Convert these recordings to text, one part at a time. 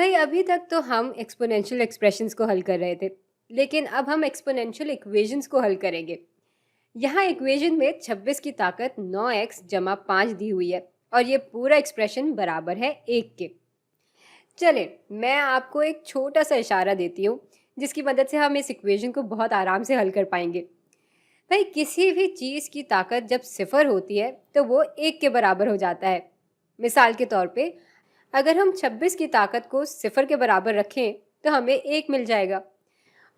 भाई अभी तक तो हम एक्सपोनेंशियल एक्सप्रेशंस को हल कर रहे थे, लेकिन अब हम एक्सपोनेंशियल इक्वेशंस को हल करेंगे। यहाँ इक्वेशन में 26 की ताकत 9x जमा 5 दी हुई है और ये पूरा एक्सप्रेशन बराबर है 1 के। चले मैं आपको एक छोटा सा इशारा देती हूँ जिसकी मदद से हम इस इक्वेशन को बहुत आराम से हल कर पाएंगे। भाई किसी भी चीज़ की ताकत जब सिफर होती है तो वो 1 के बराबर हो जाता है। मिसाल के तौर पे अगर हम 26 की ताकत को सिफर के बराबर रखें तो हमें 1 मिल जाएगा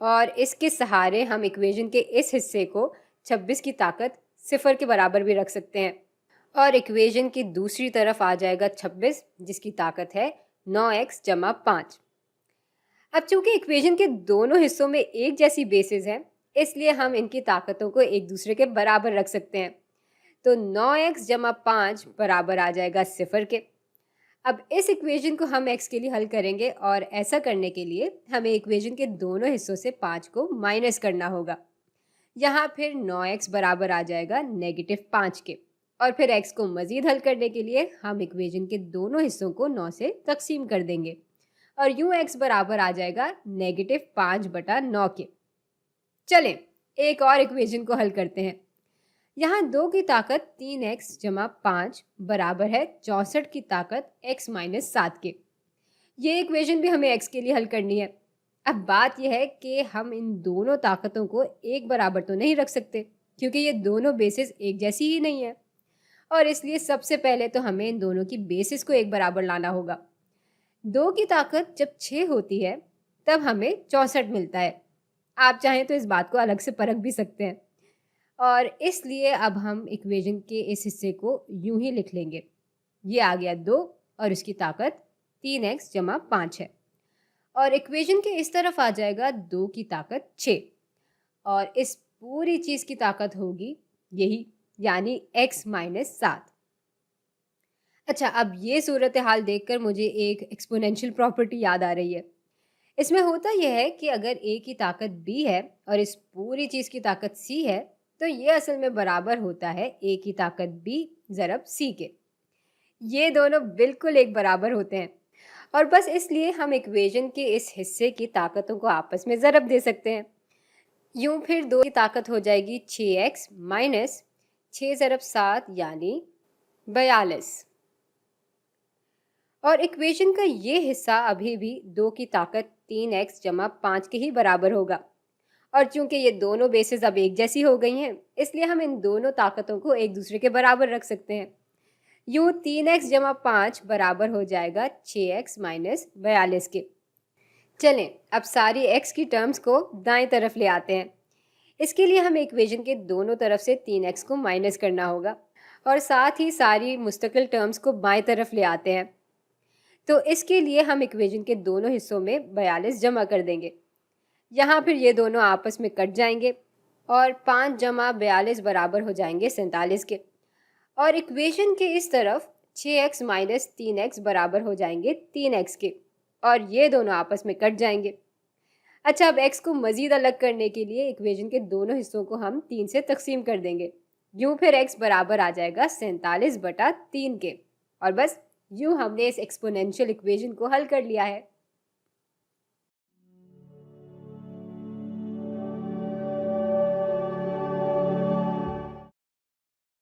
और इसके सहारे हम इक्वेशन के इस हिस्से को 26 की ताकत सिफर के बराबर भी रख सकते हैं और इक्वेशन की दूसरी तरफ आ जाएगा 26 जिसकी ताकत है 9x जमा 5। अब चूंकि इक्वेशन के दोनों हिस्सों में एक जैसी बेसिस है इसलिए हम इनकी ताकतों को एक दूसरे के बराबर रख सकते हैं। तो 9x जमा 5 बराबर आ जाएगा सिफर के। अब इस इक्वेशन को हम x के लिए हल करेंगे और ऐसा करने के लिए हमें इक्वेशन के दोनों हिस्सों से 5 को माइनस करना होगा। यहाँ फिर 9x बराबर आ जाएगा -5 के और फिर x को मज़ीद हल करने के लिए हम इक्वेशन के दोनों हिस्सों को 9 से तकसीम कर देंगे और यूँ x बराबर आ जाएगा -5/9 के। चलें एक और इक्वेशन को हल करते हैं। यहाँ 2 की ताकत 3x जमा 5 बराबर है 64 की ताकत x माइनस 7 के। ये इक्वेशन भी हमें x के लिए हल करनी है। अब बात यह है कि हम इन दोनों ताकतों को एक बराबर तो नहीं रख सकते क्योंकि ये दोनों बेसिस एक जैसी ही नहीं है और इसलिए सबसे पहले तो हमें इन दोनों की बेसिस को एक बराबर लाना होगा। 2 की ताकत जब 6 होती है तब हमें 64 मिलता है। आप चाहें तो इस बात को अलग से परख भी सकते हैं और इसलिए अब हम इक्वेशन के इस हिस्से को यूं ही लिख लेंगे। ये आ गया 2 और इसकी ताकत 3x जमा 5 है और इक्वेशन के इस तरफ आ जाएगा 2 की ताकत 6 और इस पूरी चीज़ की ताकत होगी यही यानी x माइनस 7। अच्छा अब ये सूरत हाल देखकर मुझे एक एक्सपोनेंशियल प्रॉपर्टी याद आ रही है। इसमें होता यह है कि अगर a की ताकत b है और इस पूरी चीज़ की ताकत c है तो ये असल में बराबर होता है a की ताकत b ज़रब c के। ये दोनों बिल्कुल एक बराबर होते हैं और बस इसलिए हम इक्वेशन के इस हिस्से की ताकतों को आपस में ज़रब दे सकते हैं। यूँ फिर 2 की ताकत हो जाएगी 6x माइनस 6 ज़रब 7 यानी 42 और इक्वेशन का ये हिस्सा अभी भी 2 की ताकत 3x जमा 5 के ही बराबर होगा और चूंकि ये दोनों बेसिस अब एक जैसी हो गई हैं इसलिए हम इन दोनों ताकतों को एक दूसरे के बराबर रख सकते हैं। यूँ 3x जमा 5 बराबर हो जाएगा 6x माइनस 42 के। चलें अब सारी x की टर्म्स को दाएं तरफ ले आते हैं। इसके लिए हमें इक्वेशन के दोनों तरफ से 3x को माइनस करना होगा और साथ ही सारी मुस्तकिल टर्म्स को बाएं तरफ ले आते हैं। तो इसके लिए हम इक्वेशन के दोनों हिस्सों में 42 जमा कर देंगे। यहाँ फिर ये दोनों आपस में कट जाएंगे और 5 जमा 42 बराबर हो जाएंगे 47 के और इक्वेशन के इस तरफ 6x माइनस 3x बराबर हो जाएंगे 3x के और ये दोनों आपस में कट जाएंगे। अच्छा अब x को मज़ीद अलग करने के लिए इक्वेशन के दोनों हिस्सों को हम 3 से तकसीम कर देंगे। यूँ फिर x बराबर आ जाएगा 47/3 के और बस यूँ हमने इस एक्सपोनेंशियल इक्वेशन को हल कर लिया है।